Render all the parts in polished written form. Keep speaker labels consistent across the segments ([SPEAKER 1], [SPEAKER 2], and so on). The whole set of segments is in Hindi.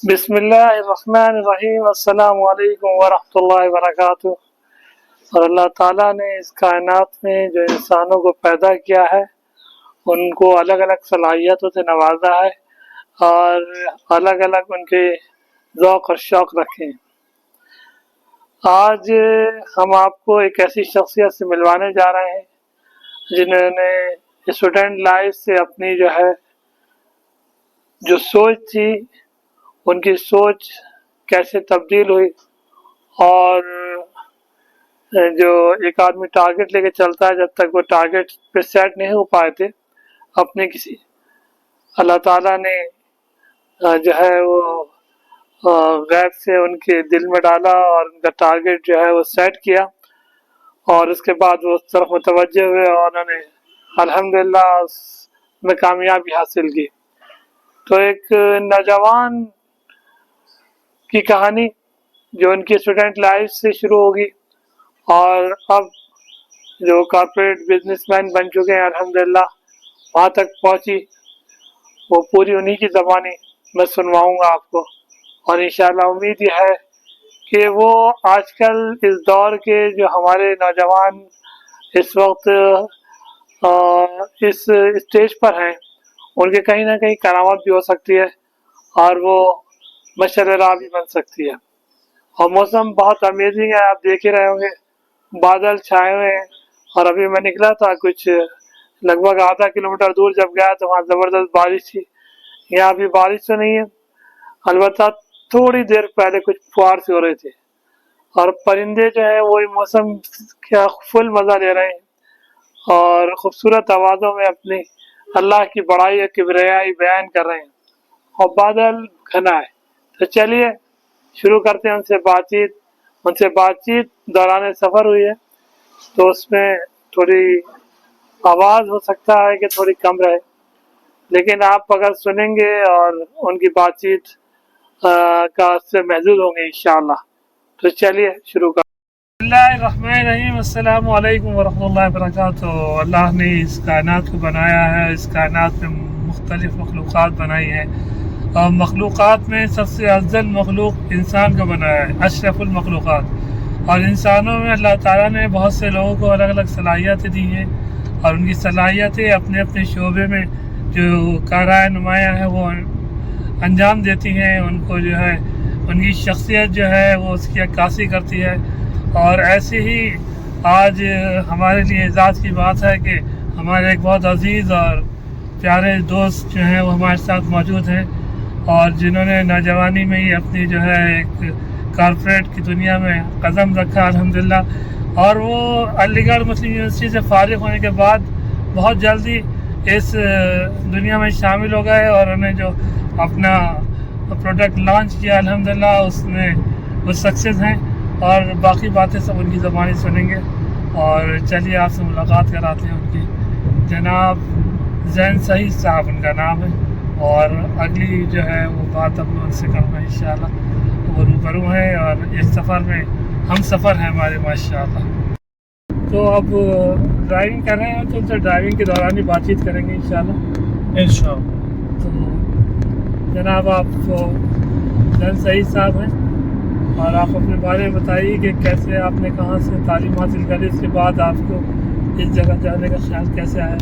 [SPEAKER 1] बिस्मिल्लाहिर्रहमानिर्रहीम अस्सलामु अलैकुम वरहमतुल्लाहि वबरकातुहू। और अल्लाह ताला ने इस कायनात में जो इंसानों को पैदा किया है उनको अलग अलग सलाहियतों से नवाजा है और अलग अलग उनके ज़ौक़ और शौक़ रखे हैं। आज हम आपको एक ऐसी शख्सियत से मिलवाने जा रहे हैं जिन्होंने स्टूडेंट लाइफ से अपनी जो सोच थी उनकी सोच कैसे तब्दील हुई और जो एक आदमी टारगेट लेके चलता है जब तक वो टारगेट पे सेट नहीं हो पाए थे अपने किसी अल्लाह ताला ने जो है वो गैब से उनके दिल में डाला और उनका टारगेट जो है वो सेट किया और उसके बाद वो उस तरफ मुतवज्जे हुए और उन्होंने अल्हम्दुलिल्लाह उसमें कामयाबी हासिल की। तो एक नौजवान की कहानी जो उनकी स्टूडेंट लाइफ से शुरू होगी और अब जो कॉर्पोरेट बिजनेसमैन बन चुके हैं अल्हम्दुलिल्लाह वहाँ तक पहुँची, वो पूरी उन्हीं की ज़बानी मैं सुनवाऊँगा आपको। और इंशाअल्लाह उम्मीद यह है कि वो आजकल इस दौर के जो हमारे नौजवान इस वक्त इस स्टेज पर हैं उनके कहीं ना कहीं करामत भी हो सकती है और वो मशअल राह भी बन सकती है। और मौसम बहुत अमेजिंग है, आप देख ही रहे होंगे, बादल छाए हुए हैं। और अभी मैं निकला था कुछ लगभग आधा किलोमीटर दूर, जब गया तो वहाँ ज़बरदस्त बारिश थी। यहाँ अभी बारिश तो नहीं है, अलबत्ता थोड़ी देर पहले कुछ फुहार से हो रहे थे और परिंदे जो है वो मौसम का फुल मज़ा ले रहे हैं और ख़ूबसूरत आवाज़ों में अपनी अल्लाह की बड़ाई और किबरियाई बयान कर रहे हैं और बादल घना है। तो चलिए शुरू करते हैं उनसे बातचीत दौरान सफ़र हुई है तो उसमें थोड़ी आवाज़ हो सकता है कि थोड़ी कम रहे, लेकिन आप अगर सुनेंगे और उनकी बातचीत का उससे महसूस होंगे इंशाअल्लाह। तो चलिए शुरू कर। बिस्मिल्लाहिर्रहमानिर्रहीम, अस्सलामु अलैकुम वरहमतुल्लाहि वबरकातुहू। अल्लाह ने इस कायनात को बनाया है, इस कायनात में मुख्तलिफ मखलूक़ात बनाई हैं और मखलूक़ात में सबसे अफ़ज़ल मखलूक़ इंसान को बनाया है, अशरफुल मखलूक़ात। और इंसानों में अल्लाह ताला ने बहुत से लोगों को अलग अलग सलाहियतें दी हैं और उनकी सलाहियतें अपने अपने शोबे में जो कारनामे नुमायाँ हैं वो अंजाम देती हैं। उनको जो है उनकी शख्सियत जो है वो उसकी अक्कासी करती है। और ऐसे ही आज हमारे लिए एज़ाज़ की बात है कि हमारे एक बहुत अज़ीज़ और प्यारे दोस्त जो हैं वो हमारे साथ मौजूद हैं और जिन्होंने नौजवानी में ही अपनी जो है एक कॉर्पोरेट की दुनिया में कदम रखा अल्हम्दुलिल्लाह। और वो अलीगढ़ मुस्लिम यूनिवर्सिटी से फ़ारिग़ होने के बाद बहुत जल्दी इस दुनिया में शामिल हो गए और उन्हें जो अपना प्रोडक्ट लॉन्च किया अल्हम्दुलिल्लाह उसमें वो सक्सेस हैं और बाकी बातें सब उनकी ज़बानी सुनेंगे। और चलिए आपसे मुलाकात कराते हैं उनकी। जनाब ज़ैन सईद साहब उनका नाम है और अगली जो है वो बात अब मैं उनसे करूँगा इंशाअल्लाह। वो रूबरू हैं और इस सफ़र में हम सफ़र हैं हमारे माशाअल्लाह। तो अब ड्राइविंग कर रहे हैं तो उनसे ड्राइविंग के दौरान ही बातचीत करेंगे इंशाअल्लाह। तो जनाब आप ज़ैन सईद साहब हैं और आप अपने बारे में बताइए कि कैसे आपने कहाँ से तालीम हासिल करी, इसके बाद आपको इस जगह जाने का ख्याल कैसे आया।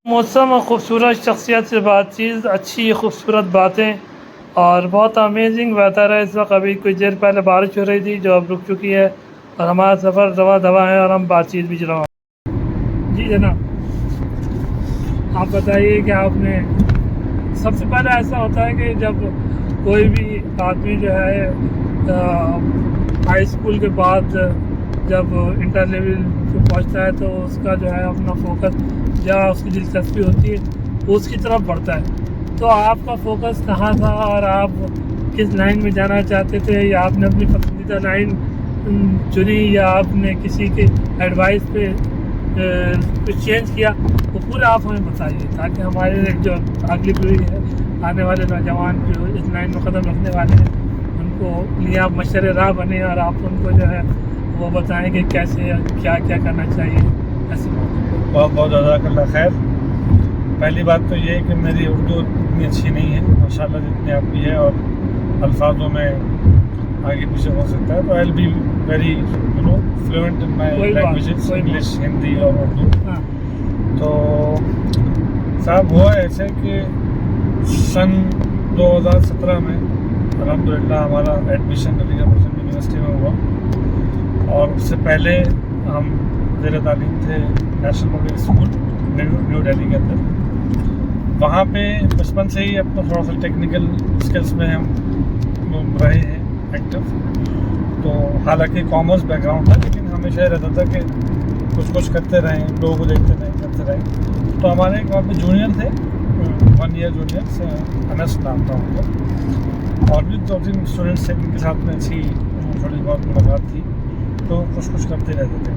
[SPEAKER 1] मौसम और ख़ूबसूरत शख्सियत से बातचीत, अच्छी खूबसूरत बातें और बहुत अमेजिंग वेदर है। इस वक्त अभी कुछ देर पहले बारिश हो रही थी जो अब रुक चुकी है और हमारा सफ़र दवा दवा है और हम बातचीत भी चला। जी जनाब आप बताइए कि आपने सबसे पहले ऐसा होता है कि जब कोई भी आदमी जो है हाई स्कूल के बाद जब इंटर लेवल पे पहुंचता है तो उसका जो है अपना फोकस या उसकी दिलचस्पी होती है वो उसकी तरफ बढ़ता है। तो आपका फोकस कहाँ था और आप किस लाइन में जाना चाहते थे, या आपने अपनी पसंदीदा लाइन चुनी या आपने किसी के एडवाइस पे कुछ चेंज किया, वो पूरा आप हमें बताइए ताकि हमारे जो अगली पीढ़ी है, आने वाले नौजवान जो इस लाइन में कदम रखने वाले हैं उनको लिए आप मशअल राह बने और आप उनको जो है वो बताएं कि कैसे क्या क्या करना चाहिए। ऐसे
[SPEAKER 2] बहुत बहुत जज़ाकल्लाह खैर। पहली बात तो ये है कि मेरी उर्दू इतनी अच्छी नहीं है माशाल्लाह जितनी आपकी है, और अल्फाजों में आगे पीछे हो सकता है, तो I will be very fluent in my
[SPEAKER 3] कोई बात,
[SPEAKER 2] लैंग्वेजेस,
[SPEAKER 3] कोई
[SPEAKER 2] इंग्लिश, हिंदी और उर्दू।
[SPEAKER 3] हाँ,
[SPEAKER 2] तो साहब हुआ ऐसे कि सन 2017 में अल्हम्दुलिल्लाह हमारा एडमिशन अलीगढ़ मुस्लिम यूनिवर्सिटी में हुआ, और उससे पहले हम ज़ेर तालीम थे national public school new Delhi के अंदर। वहाँ पे बचपन से ही अपना थोड़ा सा टेक्निकल स्किल्स में हम रहे हैं एक्टिव। तो हालांकि कॉमर्स बैकग्राउंड था, लेकिन हमेशा ये रहता था कि कुछ करते रहें, लोगों को देखते रहें, करते रहें। तो हमारे एक वहाँ पे जूनियर थे, 1 ईयर जूनियर, अनस नाम था उनको, और भी 2-3 स्टूडेंट्स थे जिनके साथ में अच्छी थोड़ी बहुत मुलाकात थी, तो कुछ करते रहते थे।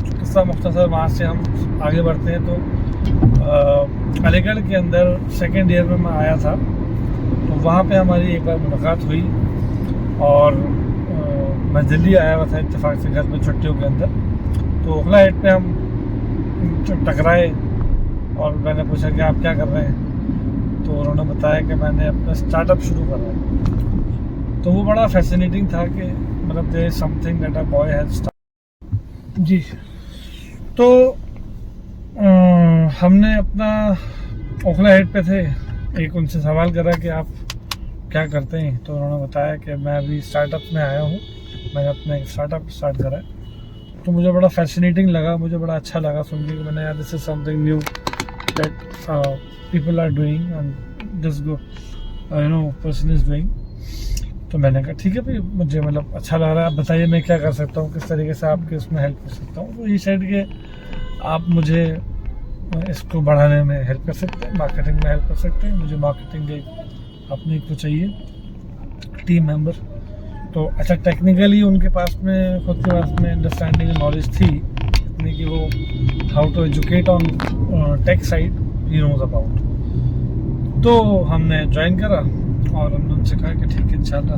[SPEAKER 2] किस्सा मुख्तसर, वहाँ से हम आगे बढ़ते हैं तो अलीगढ़ के अंदर 2nd ईयर में मैं आया था, तो वहाँ पे हमारी एक बार मुलाकात हुई, और मैं दिल्ली आया हुआ था इत्तेफाक से घर में छुट्टियों के अंदर। तो ओखला हेड पे हम टकराए, और मैंने पूछा कि आप क्या कर रहे हैं, तो उन्होंने बताया कि मैंने अपना स्टार्टअप शुरू कर रहा है। तो वो बड़ा फैसिनेटिंग था कि मतलब there is something that a boy has start.
[SPEAKER 3] जी।
[SPEAKER 2] तो हमने अपना ओखला हेड पे थे, एक उनसे सवाल करा कि आप क्या करते हैं, तो उन्होंने बताया कि मैं अभी स्टार्टअप में आया हूँ, मैंने अपना एक स्टार्टअप स्टार्ट करा है। तो मुझे बड़ा फैसिनेटिंग लगा, मुझे बड़ा अच्छा लगा सुन के कि मैंने यार this is something new that people are doing and this person is doing. तो मैंने कहा ठीक है भाई, मुझे मतलब अच्छा लग रहा है, आप बताइए मैं क्या कर सकता हूँ, किस तरीके से आपके उसमें हेल्प कर सकता हूँ। तो ये साइड के आप मुझे इसको बढ़ाने में हेल्प कर सकते हैं, मार्केटिंग में हेल्प कर सकते हैं, मुझे मार्केटिंग के अपने को चाहिए टीम मेंबर। तो अच्छा, टेक्निकली उनके पास में खुद के पास में अंडरस्टैंडिंग नॉलेज थी इतनी कि वो how to educate on tech side he knows about. तो हमने ज्वाइन करा, और हमने उनसे कहा कि ठीक है इंशाल्लाह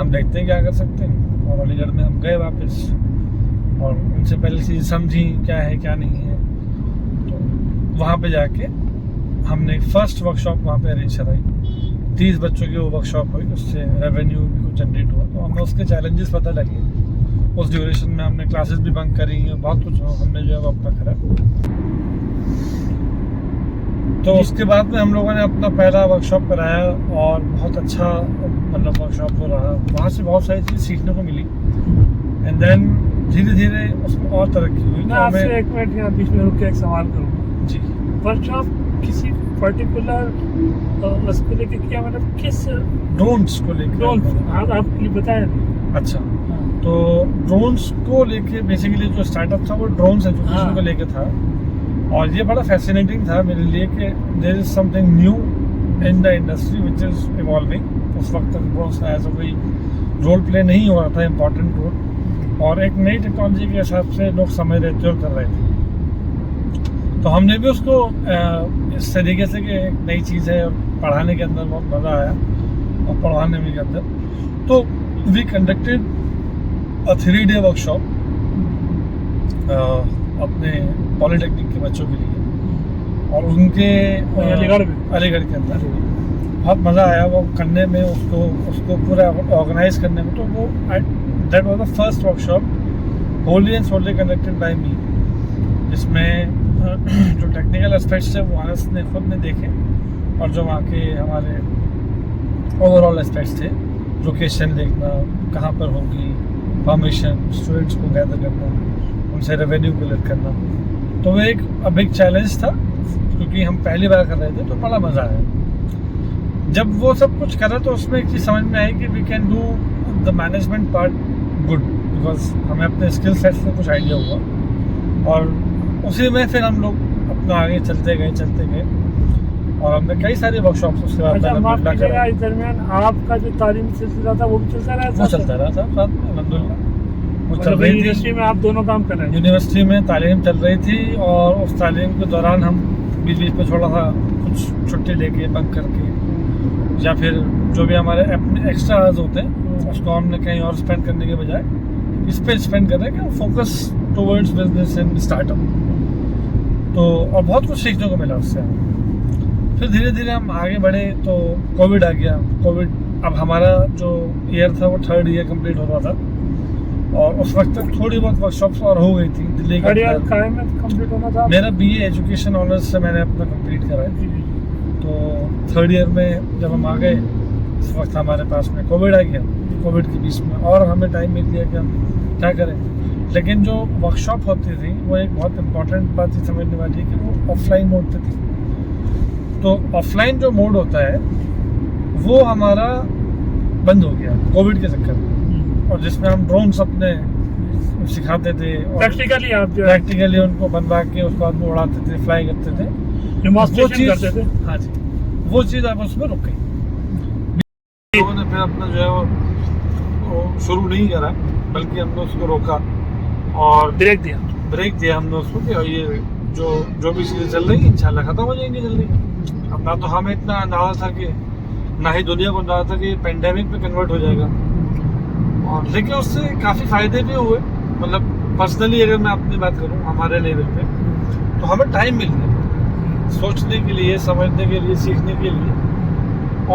[SPEAKER 2] हम देखते हैं क्या कर सकते हैं। और अलीगढ़ में हम गए वापस, और उनसे पहले चीज़ समझी क्या है क्या नहीं है। तो वहाँ पे जाके हमने फर्स्ट वर्कशॉप वहाँ पे अरेंज कराई, 30 बच्चों की वो वर्कशॉप हुई, उससे रेवेन्यू भी कुछ जनरेट हुआ। तो हमें उसके चैलेंजेस पता लगे, उस ड्यूरेशन में हमने क्लासेस भी बंक करी, बहुत कुछ हमने जो है वो अपना करा। तो उसके बाद में हम लोगों ने अपना पहला वर्कशॉप कराया, और बहुत अच्छा मतलब वर्कशॉप हो रहा। वहाँ से बहुत सारी चीज़ सीखने को मिली, एंड देन धीरे धीरे उसमें और तरक्की हुई।
[SPEAKER 3] मैं आपसे 1 मिनट यहाँ बीच में रुक के एक सवाल करूँगा
[SPEAKER 2] जी।
[SPEAKER 3] वर्कशॉप किसी पर्टिकुलर उसको लेके किया, मतलब किस
[SPEAKER 2] ड्रोन्स को लेकर?
[SPEAKER 3] ड्रोन आपके लिए बताया नहीं?
[SPEAKER 2] अच्छा,
[SPEAKER 3] हाँ।
[SPEAKER 2] तो ड्रोन्स को लेके बेसिकली जो स्टार्टअप था वो ड्रोन्स एजुकेशन
[SPEAKER 3] हाँ।
[SPEAKER 2] को लेके था, और ये बड़ा फैसिनेटिंग था मेरे लिए कि there is something new in the industry which is evolving. उस वक्त तक ड्रोन्स का ऐसा कोई रोल प्ले नहीं हो रहा था, इम्पॉर्टेंट रोल, और एक नई टेक्नोलॉजी के हिसाब से लोग समझ रहे थे और कर रहे थे। तो हमने भी उसको इस तरीके से कि एक नई चीज़ है, और पढ़ाने के अंदर बहुत मज़ा आया, और पढ़ाने में के अंदर तो we conducted a 3-day workshop अपने पॉलिटेक्निक के बच्चों के लिए, और उनके
[SPEAKER 3] अलीगढ़
[SPEAKER 2] के अंदर बहुत मज़ा आया वो करने में, उसको पूरा ऑर्गेनाइज करने में। तो वो that was the first workshop wholly and solely conducted by me, जिसमें जो टेक्निकल एस्पेक्ट्स है वो आनस ने खुद ने देखे, और जो वहाँ के हमारे ओवरऑल एस्पेक्ट्स थे, लोकेशन देखना, कहाँ पर होगी, परमिशन, स्टूडेंट्स को गैदर करना, उनसे रेवेन्यू कलेक्ट करना, तो वो एक बिग चैलेंज था, क्योंकि हम पहली बार कर रहे थे। तो बड़ा मज़ा आया जब वो सब कुछ करा। तो उसमें एक चीज़ समझ में आई कि we can do the management part good, because हमें अपने स्किल सेट से कुछ आइडिया हुआ, और उसी में फिर हम लोग अपना आगे चलते गए, और हमने कई सारे वर्कशॉप्स उसके बाद
[SPEAKER 3] अच्छा, माफ कीजिएगा, इस दरमियान आपका जो तालीमी सिलसिला था वो भी चलता रहा?
[SPEAKER 2] वो चलता रहा था साथ में, अल्हम्दुलिल्लाह वो चल रही थी।
[SPEAKER 3] यूनिवर्सिटी में आप दोनों काम कर रहे हैं?
[SPEAKER 2] यूनिवर्सिटी में तालीम चल रही थी, और उस तालीम के दौरान हम बीच बीच में थोड़ा सा कुछ छुट्टी लेके बंक करके, या फिर जो भी हमारे अपने एक्स्ट्रा आवर्स होते हैं उसको हमने कहीं और स्पेंड करने के बजाय इस पर स्पेंड कर रहे हैं कि focus towards business and startup. तो और बहुत कुछ सीखने को मिला उससे। फिर धीरे धीरे हम आगे बढ़े तो कोविड आ गया। कोविड, अब हमारा जो ईयर था वो 3rd ईयर कंप्लीट हो रहा था और उस वक्त तक थोड़ी बहुत वर्कशॉप्स और हो गई थी दिल्ली के
[SPEAKER 3] बढ़िया
[SPEAKER 2] अंदर।
[SPEAKER 3] काय में कंप्लीट होना था?
[SPEAKER 2] मेरा BA एजुकेशन ऑनर्स से मैंने अपना कंप्लीट करा है। तो 3rd ईयर में जब हम आ गए उस वक्त हमारे पास में कोविड आ गया। कोविड के बीच में और हमें टाइम मिल गया कि हम क्या करें। लेकिन जो वर्कशॉप होती थी वो एक बहुत इम्पोर्टेंट बात ही समझने वाली है कि वो ऑफलाइन मोड पे थी। तो ऑफलाइन जो मोड होता है वो हमारा बंद हो गया कोविड के चक्कर में, और जिसमें हम ड्रोन्स अपने सिखाते थे और
[SPEAKER 3] प्रैक्टिकली आप जो है
[SPEAKER 2] प्रैक्टिकली उनको बनवा के उसके बाद में उड़ाते थे, फ्लाई करते थे, वो
[SPEAKER 3] डेमोंस्ट्रेशन
[SPEAKER 2] चीज,
[SPEAKER 3] करते थे।
[SPEAKER 2] हाँ जी, वो चीज़ अब उसमें रुक गई। लोगों ने फिर अपना जो है वो शुरू नहीं करा, बल्कि हमने उसको रोका और
[SPEAKER 3] ब्रेक दिया।
[SPEAKER 2] ब्रेक दिया हमने उसको कि ये जो भी चीज़ें चल रही हैं इंशाल्लाह ख़त्म हो जाएंगी जल्दी। अब ना तो हमें इतना अंदाजा था कि ना ही दुनिया को अंदाजा था कि पेंडेमिक में कन्वर्ट हो जाएगा, और लेकिन उससे काफ़ी फ़ायदे भी हुए। मतलब पर्सनली अगर मैं अपनी बात करूँ हमारे लेवल पे, तो हमें टाइम मिल गया सोचने के लिए, समझने के लिए, सीखने के लिए।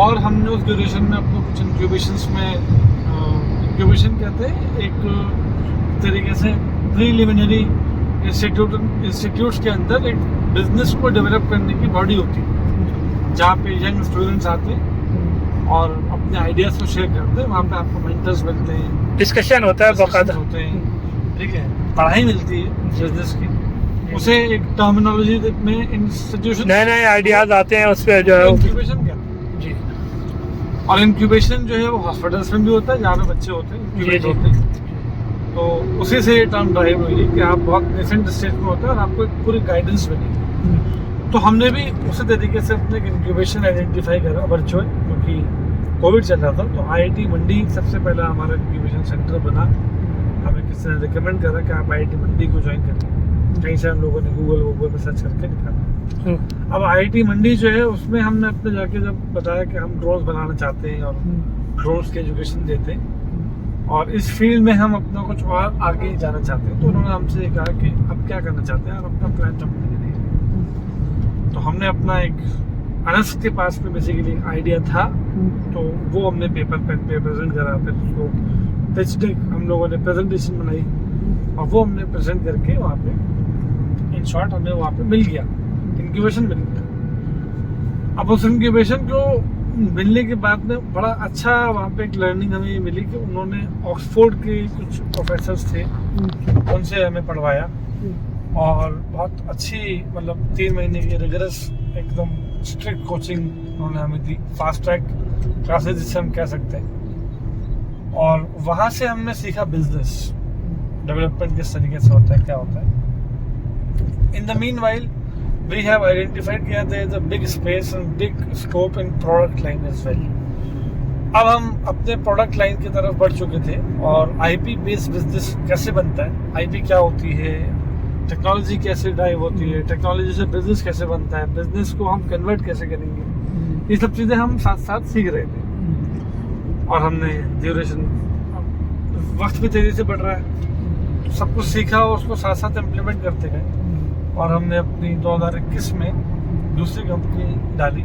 [SPEAKER 2] और हमने उस ड्यूरेशन में अपने कुछ इंक्यूबेशंस में, इंक्यूबेशन कहते हैं एक तरीके से प्रीलिमिनरी इंस्टीट्यूट्स के अंदर एक बिजनेस को डेवलप करने की बॉडी होती है, जहाँ पे यंग स्टूडेंट्स आते हैं और अपने आइडियाज़ को शेयर करते हैं। वहाँ पे आपको मेंटर्स मिलते हैं,
[SPEAKER 3] डिस्कशन होता है, बाकायदा
[SPEAKER 2] होते हैं, ठीक है, पढ़ाई मिलती है बिजनेस की। उसे एक टर्मिनोलॉजी में इंस्टीट्यूशन
[SPEAKER 3] नए नए आइडियाज आते हैं, उस पर जो है
[SPEAKER 2] इंक्यूबेशन कहते
[SPEAKER 3] जी
[SPEAKER 2] हैं। और इंक्यूबेशन जो है वो हॉस्पिटल्स में भी होता है, जहाँ पे बच्चे होते हैं, इंक्यूबेट
[SPEAKER 3] जी।
[SPEAKER 2] होते हैं। तो उसी से ये टर्म ड्राइव हुई कि आप बहुत डिसेंट स्टेज में होते हैं और आपको एक पूरी गाइडेंस मिलेगी। तो हमने भी उसी तरीके से अपने इंक्यूबेशन आइडेंटिफाई करा वर्चुअल, क्योंकि कोविड चल रहा था। तो IIT मंडी सबसे पहला हमारा इंक्यूबेशन सेंटर बना। हमें किसी ने रिकमेंड करा कि आप IIT मंडी को ज्वाइन करिए। कहीं से हम लोगों ने गूगल पे सर्च करके निकाला। अब IIT मंडी जो है उसमें हमने अपने जाके जब बताया कि हम ड्रोन्स बनाना चाहते हैं और ड्रोन्स की एजुकेशन देते हैं और इस फील्ड में हम अपना कुछ और आगे जाना चाहते हैं, तो उन्होंने हमसे ये कहा कि आप क्या करना चाहते हैं और अपना प्लान समझने के लिए। तो हमने अपना एक अनस के पास में बेसिकली आइडिया था, तो वो हमने पेपर पेन पे प्रेजेंट करा। फिर उसको पिच डेक हम लोगों ने प्रेजेंटेशन बनाई और वो हमने प्रेजेंट करके वहाँ पे इन शॉर्ट हमें वहाँ पे मिल गया, इंक्यूबेशन मिल गया। अब उस इंक्यूबेशन को मिलने के बाद में बड़ा अच्छा वहाँ पे एक लर्निंग हमें ये मिली कि उन्होंने ऑक्सफोर्ड के कुछ प्रोफेसर्स थे, उनसे हमें पढ़वाया और बहुत अच्छी, मतलब 3 महीने की रिगरस एकदम स्ट्रिक्ट कोचिंग उन्होंने हमें दी, फास्ट ट्रैक क्लासेस जिसे हम कह सकते हैं। और वहाँ से हमने सीखा बिजनेस डेवलपमेंट किस तरीके से होता है, क्या होता है। In the meanwhile, we have identified that there is a big space and big scope in product line as well. अब हम अपने प्रोडक्ट लाइन की तरफ बढ़ चुके थे और IP बेस्ड बिजनेस कैसे बनता है, IP क्या होती है, टेक्नोलॉजी कैसे ड्राइव होती है, टेक्नोलॉजी से बिजनेस कैसे बनता है, बिजनेस को हम कन्वर्ट कैसे करेंगे, ये सब चीज़ें हम साथ साथ सीख रहे थे। और हमने ड्यूरेशन, वक्त भी तेज़ी से बढ़ रहा है, सब कुछ सीखा और उसको साथ साथ इम्प्लीमेंट करते गए। और हमने अपनी 2021 में दूसरी कंपनी डाली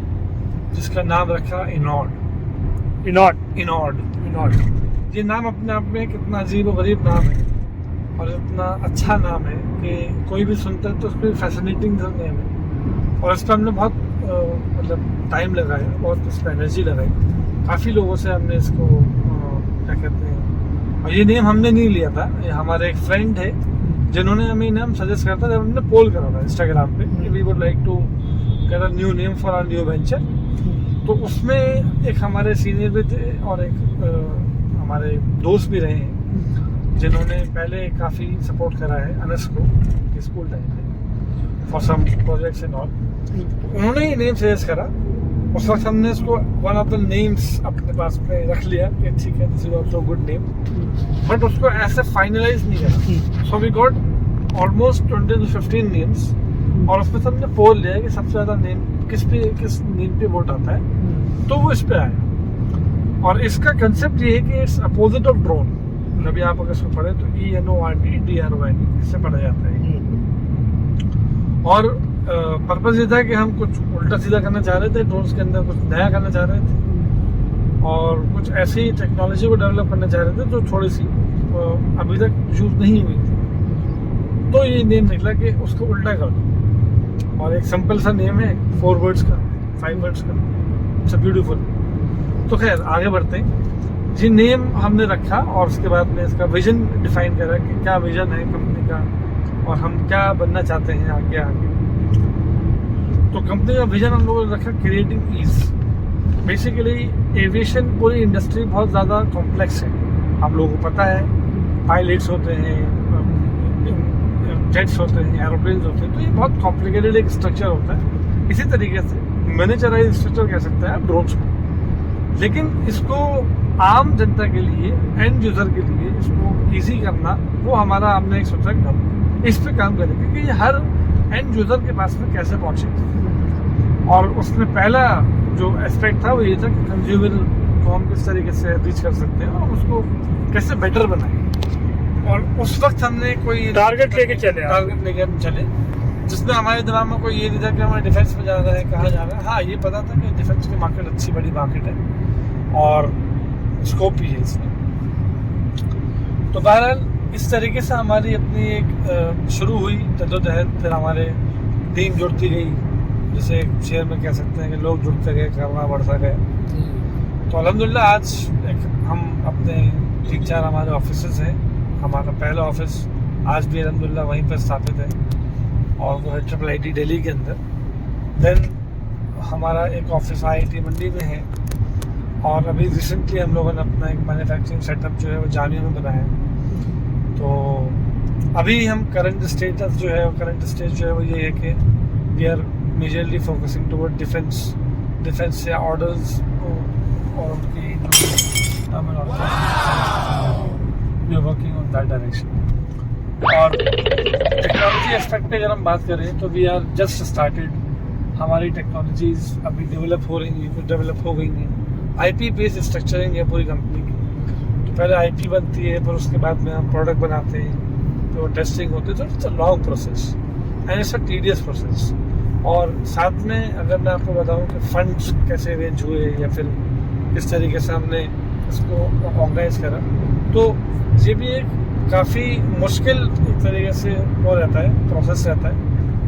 [SPEAKER 2] जिसका नाम रखा इनॉड। ये नाम अपने आप में कितना अजीब और गरीब नाम है और इतना अच्छा नाम है कि कोई भी सुनता है तो उसको फैसिनेटिंग नेम है। और इस पर हमने बहुत मतलब टाइम लगाया, बहुत इस पर एनर्जी लगाई। काफ़ी लोगों से हमने इसको क्या कहते हैं, और ये नेम हमने नहीं लिया था, ये हमारे एक फ्रेंड है जिन्होंने हमें नाम सजेस्ट करता जब हमने पोल करा था इंस्टाग्राम पे कि we would like to get a new name for our new venture. तो उसमें एक हमारे सीनियर भी थे और एक हमारे दोस्त भी रहे हैं जिन्होंने पहले काफ़ी सपोर्ट करा है अनस को स्कूल टाइम में for some projects and all. उन्होंने ये नेम सजेस्ट करा। उस वक्त हमने इसको वन ऑफ द नेम्स अपने पास में रख लिया कि ठीक है, this is also good name, but उसको ऐसे फाइनलाइज नहीं करा। So we got almost 20 to 15 names और उसमें से हमने पोल लिया कि सबसे ज़्यादा नेम किस नेम पे वोट आता है, तो वो इस पे आया। और इसका कंसेप्ट ये है कि इट्स अपोजिट ऑफ ड्रोन। अभी आप अगर इसको पढ़ें तो ENORD DRON इससे पढ़ा जाता है। और पर्पस ये था कि हम कुछ उल्टा सीधा करना चाह रहे थे ड्रोन्स के अंदर, कुछ नया करना चाह रहे थे और कुछ ऐसी टेक्नोलॉजी को डेवलप करना चाह रहे थे जो थोड़ी सी अभी तक यूज़ नहीं हुई थी। तो ये नेम निकला कि उसको उल्टा कर दो, और एक सिंपल सा नेम है 4 वर्ड्स का, 5 वर्ड्स का, इट्स ब्यूटीफुल। तो खैर आगे बढ़ते हैं। जी नेम हमने रखा और उसके बाद में इसका विजन डिफाइन करा कि क्या विजन है कंपनी का और हम क्या बनना चाहते हैं आगे आगे। तो कंपनी का विजन हम लोगों ने रखा क्रिएटिंग ईज। बेसिकली एविएशन पूरी इंडस्ट्री बहुत ज़्यादा कॉम्प्लेक्स है, आप लोगों को पता है। पायलट्स होते हैं, जेट्स होते हैं, एरोप्लेन्स होते हैं, तो ये बहुत कॉम्प्लिकेटेड एक स्ट्रक्चर होता है। इसी तरीके से मिनिएचराइज्ड स्ट्रक्चर कह सकते हैं आप ड्रोन्स को। लेकिन इसको आम जनता के लिए, एंड यूज़र के लिए इसको ईजी करना, वो हमारा हमने एक सोचा कि हम इस पे काम करें, क्योंकि ये हर एंड यूज़र के पास में कैसे पहुँचे। और उसमें पहला जो एस्पेक्ट था वो ये था कि कंज्यूमर को हम किस तरीके से रीच कर सकते हैं और उसको कैसे बेटर बनाएं। और उस वक्त हमने कोई
[SPEAKER 3] टारगेट लेके
[SPEAKER 2] चले जिसमें हमारे दिमाग में कोई ये नहीं था कि हमें डिफेंस में जाना है, कहाँ जाना है। हाँ, ये पता था कि डिफेंस की मार्केट अच्छी बड़ी मार्केट है और स्कोप भी है इसमें। तो बहरहाल इस तरीके से हमारी अपनी एक शुरू हुई जद्दोजहद। फिर हमारे टीम जुड़ती गई, जैसे शेयर में कह सकते हैं कि लोग जुड़ते गए, करना बढ़ता गया। तो अल्हम्दुलिल्लाह आज हम अपने 3-4 हमारे ऑफिसेज हैं। हमारा पहला ऑफिस आज भी अल्हम्दुलिल्लाह वहीं पर स्थापित है और वो है IIIT दिल्ली के अंदर। देन हमारा एक ऑफिस IIT मंडी में है और अभी रिसेंटली हम लोगों ने अपना एक मैन्युफैक्चरिंग सेटअप जो है वो जामिया में बनाया है। तो अभी हम करंट स्टेज जो है वो ये है कि we are majorly focusing toward defence से ऑर्डर्स और उनकी we are working on that direction. और टेक्नोलॉजी एस्पेक्ट पे अगर हम बात करें तो वी आर जस्ट स्टार्टेड। हमारी टेक्नोलॉजीज अभी डेवलप हो गई हैं। IP बेस्ड स्ट्रक्चरिंग है पूरी कंपनी की। तो पहले IP बनती है, फिर उसके बाद में हम प्रोडक्ट बनाते हैं, तो टेस्टिंग होती है। तो it's a long process and it's a tedious process. और साथ में अगर मैं आपको बताऊं कि फंड्स कैसे अरेंज हुए या फिर किस तरीके से हमने इसको ऑर्गेनाइज करा, तो ये भी एक काफ़ी मुश्किल एक तरीके से वो रहता है, प्रोसेस रहता है।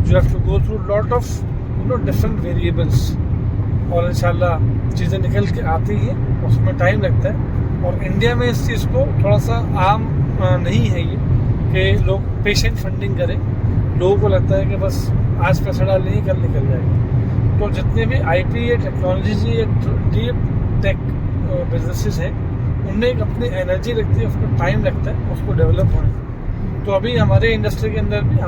[SPEAKER 2] You have to go through lot of different variables और इंशाल्लाह चीज़ें निकल के आती हैं, उसमें टाइम लगता है। और इंडिया में इस चीज़ को थोड़ा सा आम नहीं है ये कि लोग पेशेंट फंडिंग करें। लोगों को लगता है कि बस आज पैसा डाल नहीं, कल निकल जाएगा। तो जितने भी IP या टेक्नोलॉजी या डीप टेक बिजनेसेस हैं, उनमें एक अपनी एनर्जी लगती है, उसको टाइम लगता है उसको डेवलप होने। तो अभी हमारे इंडस्ट्री के अंदर भी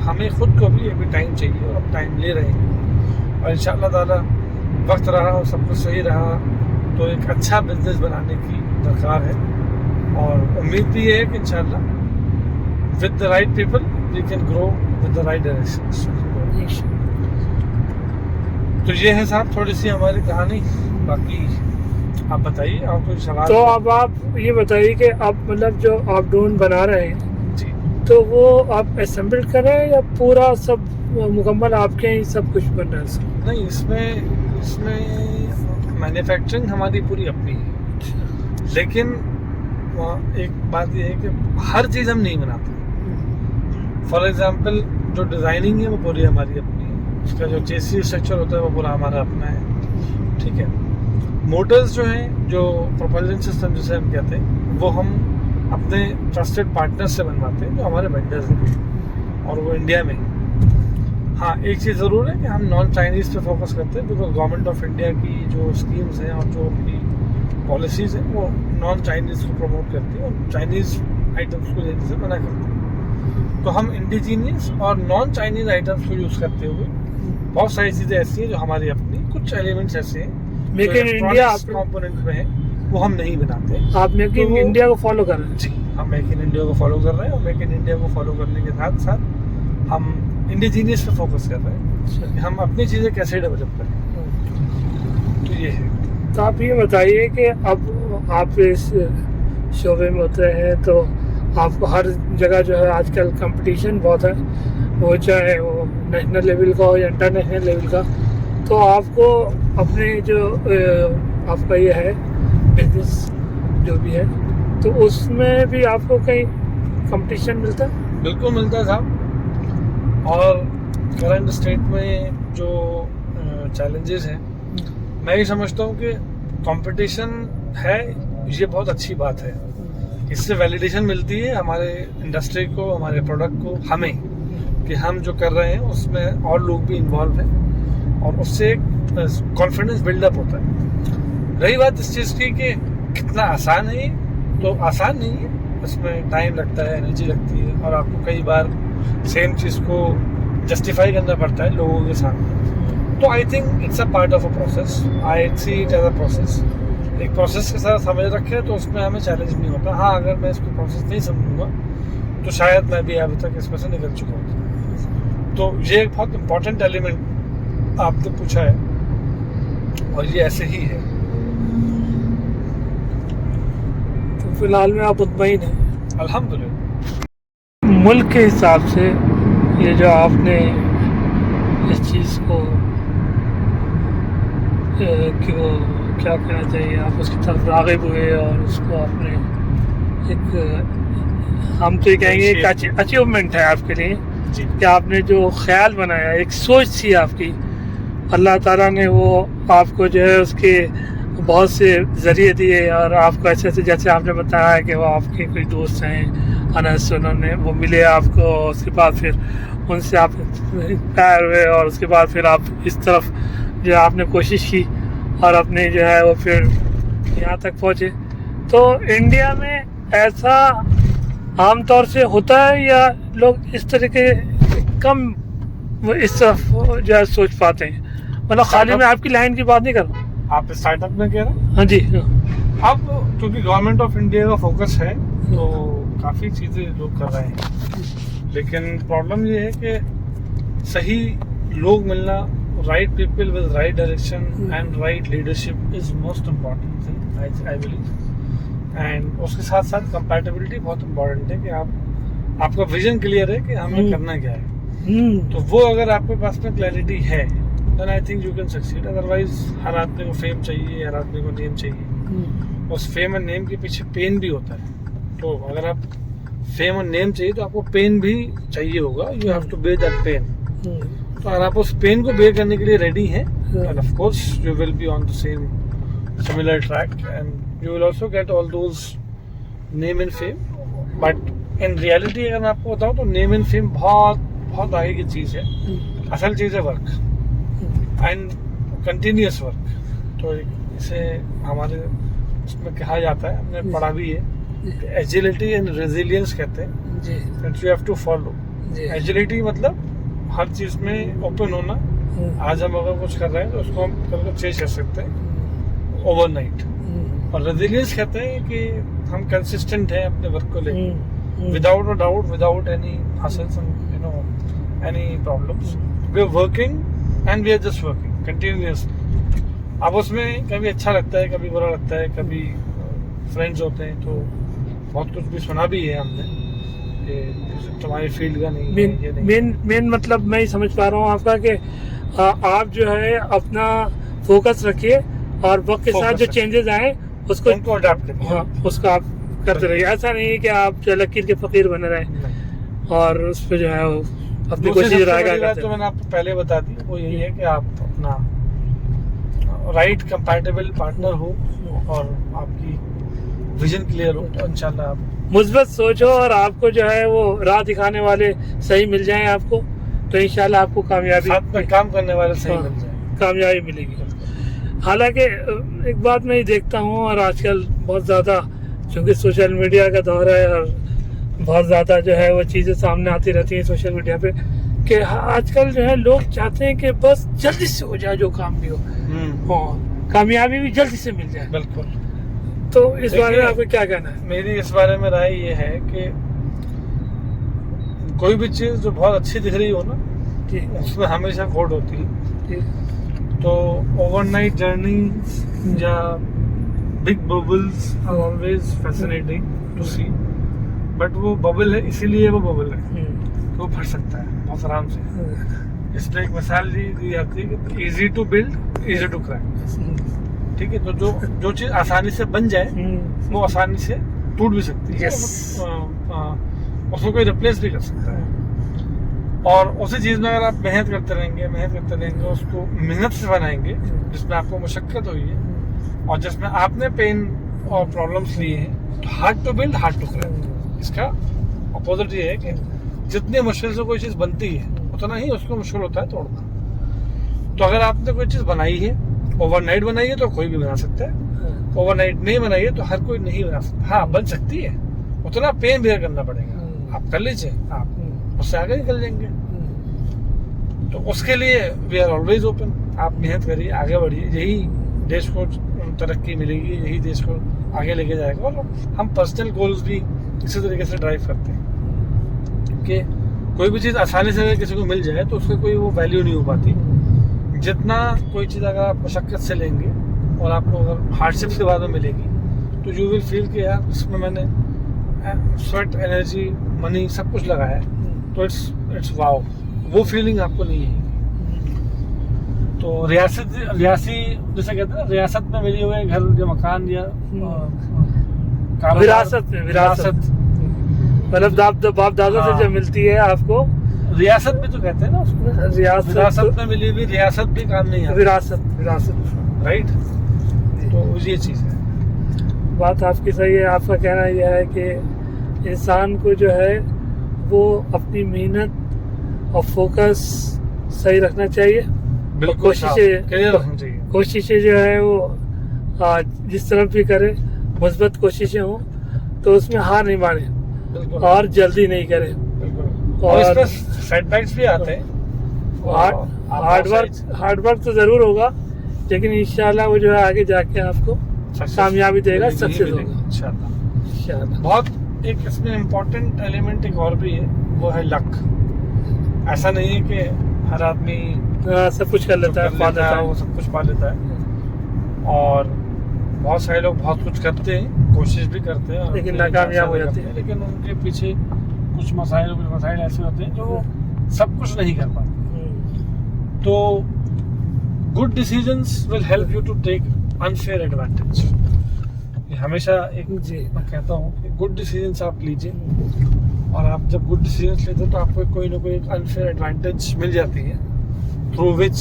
[SPEAKER 2] हमें खुद को भी अभी टाइम चाहिए और अब टाइम ले रहे हैं। और इंशाअल्लाह ताला वक्त रहा और सब कुछ सही रहा तो एक अच्छा बिजनेस बनाने की दरकार है। और उम्मीद भी है कि इंशाअल्लाह with the right people we can grow with the right direction. तो ये है साहब थोड़ी सी हमारी कहानी। बाकी आप बताइए, और कोई सवाल?
[SPEAKER 3] तो अब आप ये बताइए कि आप मतलब जो आप ड्रोन बना रहे हैं
[SPEAKER 2] जी,
[SPEAKER 3] तो वो आप असेंबल कर रहे हैं या पूरा सब मुकम्मल आपके ही सब कुछ बन रहा है इसमें?
[SPEAKER 2] नहीं, इसमें मैन्युफैक्चरिंग हमारी पूरी अपनी है, लेकिन एक बात ये है कि हर चीज़ हम नहीं बनाते। फॉर एग्जांपल जो डिज़ाइनिंग है वो पूरी हमारी अपनी है, उसका जो चेसी स्ट्रक्चर होता है वो पूरा हमारा अपना है, ठीक है। मोटर्स जो हैं, जो प्रोपल्शन सिस्टम जिसे हम कहते हैं, वो हम अपने ट्रस्टेड पार्टनर्स से बनवाते हैं जो हमारे वेंडर्स हैं, और वो इंडिया में। हाँ, एक चीज़ ज़रूर है कि हम नॉन चाइनीज़ पे फोकस करते हैं, बिकॉज गवर्नमेंट ऑफ इंडिया की जो स्कीम्स हैं और जो उनकी पॉलिसीज़ हैं वो नॉन चाइनीज़ को प्रमोट करती है और चाइनीज़ आइटम्स को लेने से मना करती है। तो हम इंडिजीनियस और नॉन चाइनीज़ आइटम्स को यूज़ करते हुए बहुत सारी चीज़ें ऐसी हैं जो हमारी अपनी, कुछ एलिमेंट्स ऐसे हैं
[SPEAKER 3] मेक इन इंडिया
[SPEAKER 2] कंपोनेंट में है, वो हम नहीं बनाते।
[SPEAKER 3] आप मेक इन इंडिया को फॉलो कर रहे हैं?
[SPEAKER 2] जी, हम मेक इन इंडिया को फॉलो कर रहे हैं और मेक इन इंडिया को फॉलो करने के साथ साथ हम इंडिजीनियस पे फोकस कर रहे हैं कि हम अपनी चीज़ें कैसे डेवलप करें। तो ये है।
[SPEAKER 3] तो आप ये बताइए कि अब आप इस शोबे में होते हैं तो आपको हर जगह जो है आजकल कंपटीशन बहुत है, वो चाहे वो नेशनल लेवल का हो या इंटरनेशनल लेवल का, तो आपको अपने जो आपका ये है बिजनेस जो भी है, तो उसमें भी आपको कहीं कंपटीशन मिलता है?
[SPEAKER 2] बिल्कुल मिलता है साहब। और करंट स्टेट में जो चैलेंजेस हैं, मैं ये समझता हूँ कि कंपटीशन है, ये बहुत अच्छी बात है। इससे वैलिडेशन मिलती है हमारे इंडस्ट्री को, हमारे प्रोडक्ट को, हमें, कि हम जो कर रहे हैं उसमें और लोग भी इन्वॉल्व हैं, और उससे एक कॉन्फिडेंस बिल्डअप होता है। रही बात इस चीज़ की कि कितना आसान है, तो आसान नहीं है, इसमें टाइम लगता है, एनर्जी लगती है, और आपको कई बार सेम चीज़ को जस्टिफाई करना पड़ता है लोगों के सामने। तो I think it's a part of a process, I see it as a process. एक प्रोसेस के साथ समझ रखे तो उसमें हमें चैलेंज नहीं होता। हाँ, अगर मैं इसको प्रोसेस नहीं समझूंगा तो शायद मैं भी अभी तक इसमें से निकल चुका हूँ। तो ये एक बहुत इम्पोर्टेंट एलिमेंट आपने पूछा है, और ये ऐसे ही है।
[SPEAKER 3] तो फिलहाल में आप मुतमईन हैं?
[SPEAKER 2] अल्हम्दुलिल्लाह।
[SPEAKER 3] मुल्क के हिसाब से ये जो आपने इस चीज़ को कि वो क्या कहना चाहिए, आप उसकी तरफ राग़िब हुए और उसको आपने एक, हम तो ये कहेंगे एक अचीवमेंट है आपके लिए
[SPEAKER 2] जी।
[SPEAKER 3] कि आपने जो ख्याल बनाया, एक सोच थी आपकी, अल्लाह ताला ने वो आपको जो है उसके बहुत से ज़रिए दिए, और आपको ऐसे ऐसे, जैसे आपने बताया कि वो आपके कोई दोस्त हैं अनस, उन्होंने वो मिले आपको, उसके बाद फिर उनसे आप इंस्पायर हुए, और उसके बाद फिर आप इस तरफ जो आपने कोशिश की और अपने जो है वो फिर यहाँ तक पहुँचे। तो इंडिया में ऐसा आम तौर से होता है या लोग इस तरह के कम वो इस तरफ जो है सोच पाते हैं? मतलब खाली मैं आपकी लाइन की बात नहीं कर रहा,
[SPEAKER 2] आप स्टार्टअप में कह रहे हैं?
[SPEAKER 3] हाँ जी।
[SPEAKER 2] अब क्योंकि गवर्नमेंट ऑफ इंडिया का फोकस है तो काफ़ी चीज़ें लोग कर रहे हैं, लेकिन प्रॉब्लम ये है कि सही लोग मिलना, right people with right direction and right leadership is most important thing, I believe. And उसके साथ साथ कंपैटिबिलिटी बहुत इम्पॉर्टेंट है कि आपका विजन क्लियर है कि हमें करना क्या है। तो वो अगर आपके पास में क्लैरिटी है, then I think you can succeed. Otherwise हर आदमी को फेम चाहिए, हर आदमी को नेम चाहिए, उस फेम एंड नेम के पीछे पेन भी होता है। तो अगर आप फेम और नेम चाहिए तो आपको पेन भी चाहिए होगा, you have to bear that pain. तो अगर आप उस पेन को बेयर करने के लिए रेडी हैं, end of course you will be on the same similar track and you will also get all those name and fame. But in reality अगर मैं आपको बताऊं तो नेम एंड फेम बहुत बहुत आगे की चीज़ है। असल चीज़ है वर्क एंड कंटिन्यूअस वर्क। तो इसे हमारे उसमें कहा जाता है, हमने पढ़ा भी है, एजिलिटी एंड रेजिलियंस कहते हैं, that you have to follow. Agility मतलब हर चीज़ में ओपन होना। आज हम अगर कुछ कर रहे हैं तो उसको हम कल को चेंज कर सकते हैं ओवरनाइट। और रेजिलियंस कहते हैं कि हम कंसिस्टेंट हैं अपने वर्क को लेकर, without a doubt, without any hassles and you know any problems, we are working and we are just working continuously. अब उसमें कभी अच्छा लगता है, कभी बुरा लगता है, कभी फ्रेंड्स होते हैं, तो बहुत कुछ भी सुना भी है हमने कि तुम्हारी फील्ड का नहीं है, ये नहीं।
[SPEAKER 3] मेन मतलब मैं ही समझ पा रहा हूँ आपका कि आप जो है अपना फोकस रखिए और वक्त के साथ जो चेंजेस आए उसको
[SPEAKER 2] अडाप्ट करिए।
[SPEAKER 3] हाँ, उसको आप करते रहिए। ऐसा नहीं है कि आप जो लकीर के फकीर बने रहे और उस पर जो है अपनी कोशिश रहेगा।
[SPEAKER 2] तो मैंने आपको पहले बता दी, वो यही है कि आप अपना राइट कंपैटिबल पार्टनर हो और आपकी विजन क्लियर हो, तो इंशाल्लाह आप
[SPEAKER 3] मुस्बत सोचो और आपको जो है वो राह दिखाने वाले सही मिल जाएं आपको, तो इंशाल्लाह आपको कामयाबी,
[SPEAKER 2] साथ में काम करने वाले सही मिल जाए,
[SPEAKER 3] कामयाबी मिलेगी। हालांकि एक बात मैं ये देखता हूँ, और आजकल बहुत ज़्यादा चूँकि सोशल मीडिया का दौर है और बहुत ज़्यादा जो है वो चीज़ें सामने आती रहती हैं सोशल मीडिया पे, कि आजकल जो है लोग चाहते हैं कि बस जल्दी से हो जाए जो काम भी हो, हाँ, कामयाबी भी जल्दी से मिल जाए।
[SPEAKER 2] बिल्कुल।
[SPEAKER 3] तो इस बारे में आपको क्या कहना है?
[SPEAKER 2] मेरी इस बारे में राय ये है कि कोई भी चीज़ जो बहुत अच्छी दिख रही हो ना, उसमें हमेशा खोट होती है। तो ओवरनाइट जर्नी या big bubbles are always fascinating to see, but वो बबल है, इसीलिए वो बबल है, वो फट सकता है बहुत आराम से। इसमें एक मिसाल दी जाती है कि easy to build easy to crack. ठीक है, तो जो चीज़ आसानी से बन जाए वो आसानी से टूट भी सकती है।
[SPEAKER 3] Yes.
[SPEAKER 2] उसको कोई रिप्लेस भी कर सकता है। और उसी चीज़ में अगर आप मेहनत करते रहेंगे, उसको मेहनत से बनाएंगे, जिसमें आपको मुशक्कत हुई है और जिसमें आपने पेन और प्रॉब्लम्स लिए हैं, तो hard to build hard to crack. इसका अपोजिट ये है कि जितनी मुश्किल से कोई चीज़ बनती है उतना ही उसको मुश्किल होता है तोड़ना। तो अगर आपने कोई चीज़ बनाई है, ओवरनाइट बनाई है, तो कोई भी बना सकता है। ओवरनाइट नहीं बनाई है तो हर कोई नहीं बना सकता। हाँ, बन सकती है, उतना पेन बेयर करना पड़ेगा। आप कर लीजिए, आप उससे आगे निकल जाएंगे। तो उसके लिए वी आर ऑलवेज ओपन। आप मेहनत करिए, आगे बढ़िए, यही देश को तरक्की मिलेगी, यही देश को आगे लेके जाएगा। और हम पर्सनल गोल्स भी इसी तरीके से ड्राइव करते हैं कि कोई भी चीज़ आसानी से अगर किसी को मिल जाए तो उसका कोई वो वैल्यू नहीं हो पाती। जितना कोई चीज़ अगर आप मशक्क़त से लेंगे और आपको अगर हार्डशिप के बाद में मिलेगी, तो यू विल फील कि यार इसमें मैंने स्वेट, एनर्जी, मनी सब कुछ लगाया है, तो इट्स वाओ। वो फीलिंग आपको नहीं है। तो रियासी जैसे कहते हैं ना, रियासत में मिले हुए घर या मकान या विरासत
[SPEAKER 3] मतलब बाप दादा से जो मिलती है आपको,
[SPEAKER 2] रियासत भी तो कहते हैं ना उसको। विरासत में मिली हुई रियासत भी काम नहीं है।
[SPEAKER 3] विरासत
[SPEAKER 2] राइट। तो ये चीज़ है।
[SPEAKER 3] बात आपकी सही है। आपका कहना यह है कि इंसान को जो है वो अपनी मेहनत और फोकस सही रखना चाहिए।
[SPEAKER 2] बिल्कुल क्लियर रखना चाहिए।
[SPEAKER 3] कोशिशें जो है वो जिस तरफ भी करे, मुस्बत कोशिशें हो, तो उसमें हार नहीं माने और जल्दी नहीं करे।
[SPEAKER 2] और इसमें सेटबैक्स भी आते हैं।
[SPEAKER 3] हार्ड वर्क तो जरूर होगा, लेकिन इंशाल्लाह वो जो है आगे जाके आपको कामयाबी देगा, सक्सेस होगा इंशाल्लाह।
[SPEAKER 2] बहुत एक इसमें इम्पोर्टेंट एलिमेंट एक और भी है, वो है लक। ऐसा नहीं है कि हर आदमी
[SPEAKER 3] सब कुछ कर लेता है,
[SPEAKER 2] वो सब कुछ पा लेता है। और बहुत सारे लोग बहुत कुछ करते हैं, कोशिश भी करते हैं,
[SPEAKER 3] लेकिन नाकामयाब हो जाते हैं।
[SPEAKER 2] लेकिन उनके पीछे कुछ मसाइल ऐसे होते हैं जो सब कुछ नहीं कर पाते। तो good decisions will help you to take unfair advantage. हमेशा एक मैं कहता हूँ कि गुड डिसीजंस आप लीजिए, और आप जब गुड डिसीजंस लेते हैं तो आपको कोई ना कोई एक अनफेयर एडवांटेज मिल जाती है, through which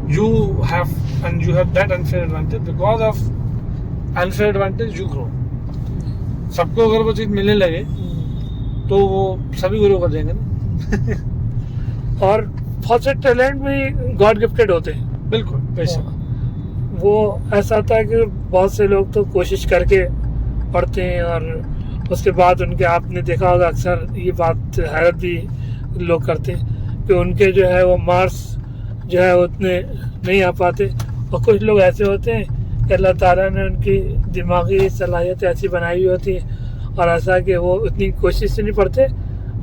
[SPEAKER 2] you have that unfair advantage. Because of unfair advantage you grow. सबको अगर वो चीज़ मिलने लगे तो वो सभी ग्रो कर जाएंगे ना।
[SPEAKER 3] और बहुत से टैलेंट भी गॉड गिफ्टेड होते हैं।
[SPEAKER 2] बिल्कुल, बेशक।
[SPEAKER 3] वो ऐसा होता है कि बहुत से लोग तो कोशिश करके पढ़ते हैं और उसके बाद उनके, आपने देखा होगा अक्सर ये बात हैरत भी लोग करते हैं कि उनके जो है वो मार्क्स जो है उतने नहीं आ पाते। और कुछ लोग ऐसे होते हैं कि अल्लाह ताला ने उनकी दिमागी सलाहियत ऐसी बनाई हुई होती है और ऐसा कि वो उतनी कोशिश से नहीं पढ़ते,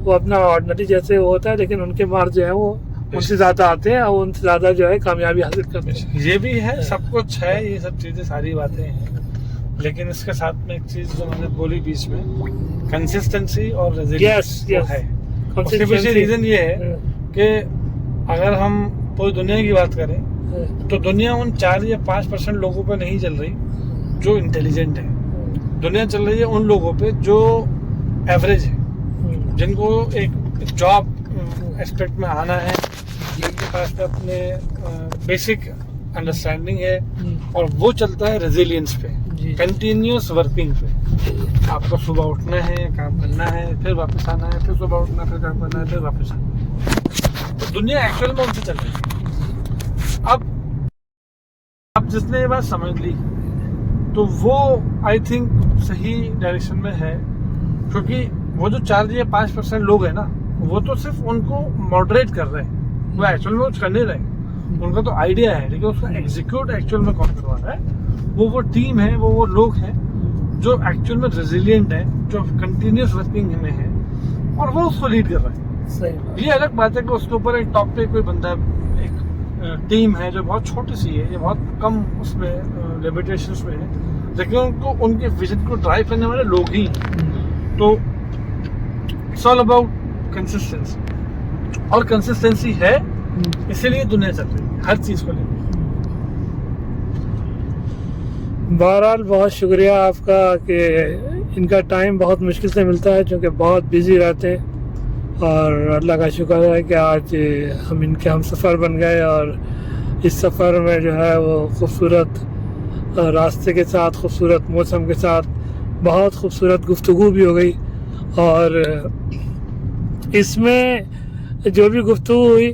[SPEAKER 3] वो अपना ऑर्डिनरी जैसे होता है, लेकिन उनके मार्क्स जो है वो उनसे ज़्यादा आते हैं और उनसे ज़्यादा जो है कामयाबी हासिल करते हैं।
[SPEAKER 2] ये भी है, सब कुछ है, ये सब चीज़ें सारी बातें हैं, लेकिन इसके साथ में एक चीज़ जो मैंने बोली बीच में, कंसिस्टेंसी और रेजिलियंस है। उसके पीछे रीज़न ये है कि अगर हम पूरी दुनिया की बात करें तो दुनिया उन 4 या 5% लोगों पे नहीं चल रही जो इंटेलिजेंट है। दुनिया चल रही है उन लोगों पे जो एवरेज है, जिनको एक जॉब एस्पेक्ट में आना है, जिनके पास में अपने बेसिक अंडरस्टैंडिंग है, और वो चलता है रेजिलियंस पे, कंटिन्यूस वर्किंग पे। आपको सुबह उठना है, काम करना है, फिर वापस आना है, फिर सुबह उठना, फिर काम करना है, फिर वापस आना है। तो दुनिया एक्चुअल में उनसे चल रही है। अब जिसने ये बात समझ ली तो वो आई थिंक सही डायरेक्शन में है, क्योंकि वो जो 4 या 5% लोग हैं ना, वो तो सिर्फ उनको मॉडरेट कर रहे हैं, वो एक्चुअल में कुछ कर नहीं रहे। उनका तो आइडिया है, लेकिन उसका एग्जीक्यूट एक्चुअल में कौन करवा रहा है? वो टीम है, वो लोग हैं जो एक्चुअल में रेजिलिएंट है, जो कंटिन्यूस वर्किंग में है, और वो उसको लीड कर रहा है। ये अलग बात है कि उसके ऊपर एक टॉप पे कोई बंदा, एक टीम है जो बहुत छोटी सी है, ये बहुत कम उसमें लिमिटेशंस में है, लेकिन उनको उनके विजन को ड्राइव करने वाले लोग ही। तो इट्स ऑल अबाउट कंसिस्टेंसी। और कंसिस्टेंसी है, इसीलिए दुनिया चल रही है हर चीज़ को लेकर।
[SPEAKER 3] बहरहाल बहुत शुक्रिया आपका कि इनका टाइम बहुत मुश्किल से मिलता है, क्योंकि बहुत बिजी रहते हैं, और अल्लाह का शुक्र है कि आज हम इनके हम सफ़र बन गए, और इस सफ़र में जो है वो खूबसूरत रास्ते के साथ, खूबसूरत मौसम के साथ बहुत खूबसूरत गुफ्तगू भी हो गई। और इसमें जो भी गुफ्तगू हुई,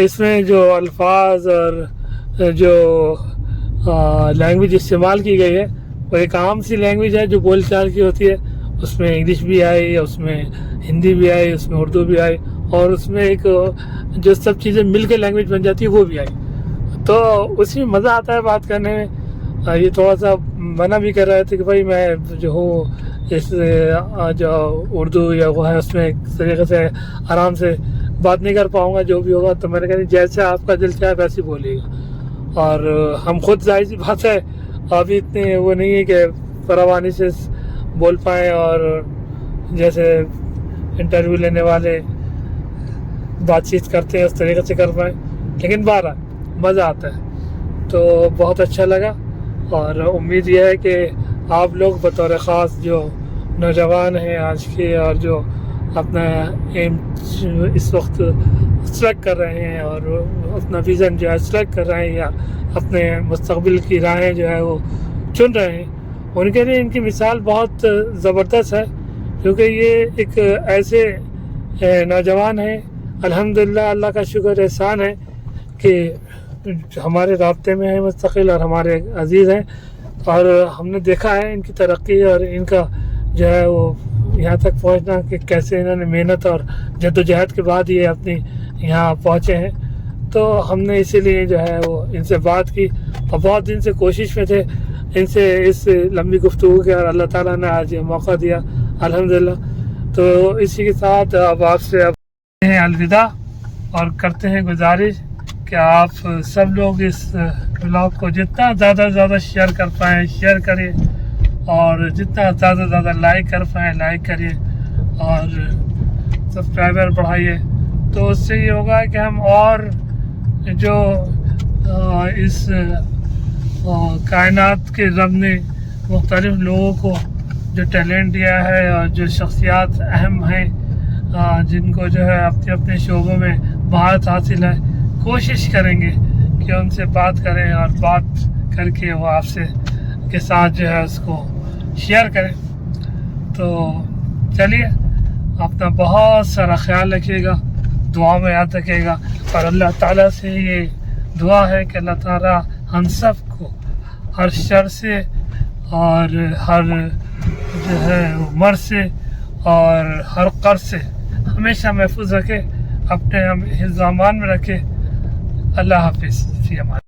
[SPEAKER 3] इसमें जो अल्फाज और जो लैंग्वेज इस्तेमाल की गई है वो एक आम सी लैंग्वेज है जो बोलचाल की होती है। उसमें इंग्लिश भी आई, उसमें हिंदी भी आई, उसमें उर्दू भी आई, और उसमें एक जो सब चीज़ें मिल के लैंग्वेज बन जाती है वो भी आई। तो उसी में मज़ा आता है बात करने में। ये थोड़ा सा मना भी कर रहे थे कि भाई मैं जो हूँ इस जो उर्दू या वो है उसमें एक तरीके से आराम से बात नहीं कर पाऊँगा, जो भी होगा। तो मैंने कहा जैसे आपका दिल चाहे वैसे ही बोलिएगा। और हम खुद जाहिर सी बात है अभी इतने वो नहीं है कि फरावानी से बोल पाएँ, और जैसे इंटरव्यू लेने वाले बातचीत करते हैं उस तरीके से कर पाएँ, लेकिन बहरहाल मज़ा आता है। तो बहुत अच्छा लगा, और उम्मीद यह है कि आप लोग बतौर ख़ास जो नौजवान हैं आज के, और जो अपना एम इस वक्त सेलेक्ट कर रहे हैं और अपना विज़न जो है सेलेक्ट कर रहे हैं, या अपने मुस्तक़बिल की राहें जो है वो चुन रहे हैं, उनके लिए इनकी मिसाल बहुत ज़बरदस्त है। क्योंकि ये एक ऐसे नौजवान हैं, अल्हम्दुलिल्लाह, अल्लाह का शुक्र एहसान है कि हमारे राब्ते में है मुस्तक़िल, और हमारे अज़ीज़ हैं, और हमने देखा है इनकी तरक्की और इनका जो है वो यहाँ तक पहुँचना कि कैसे इन्होंने मेहनत और जद्दोजहद के बाद ये अपनी यहाँ पहुँचे हैं। तो हमने इसीलिए जो है वो इनसे बात की, और बहुत दिन से कोशिश में थे इनसे इस लंबी गुफ्तगू के, और अल्लाह ताला ने आज मौका दिया अल्हम्दुलिल्लाह। तो इसी के साथ अब आपसे अब अलविदा, और करते हैं गुजारिश कि आप सब लोग इस ब्लॉग को जितना ज़्यादा से ज़्यादा शेयर कर पाएँ शेयर करिए, और जितना ज़्यादा से ज़्यादा लाइक कर पाएँ लाइक करिए, और सब्सक्राइबर बढ़ाइए। तो उससे ये होगा कि हम और जो इस कायनात के रब ने मुख्तलिफ लोगों को जो टैलेंट दिया है, और जो शख्सियात अहम हैं, जिनको जो है अपने अपने शोबों में महारत हासिल है, कोशिश करेंगे कि उनसे बात करें, और बात करके वो आपसे के साथ जो है उसको शेयर करें। तो चलिए, अपना बहुत सारा ख्याल रखिएगा, दुआ में याद रखिएगा, और अल्लाह ताला से ये दुआ है कि अल्लाह ताला हम सब को हर शर से और हर जो है मर्ज़ से और हर कर्ज से हमेशा महफूज रखे, अपने हिफ्ज़-ओ-अमान में रखे। अल्लाह हाफ़िज़।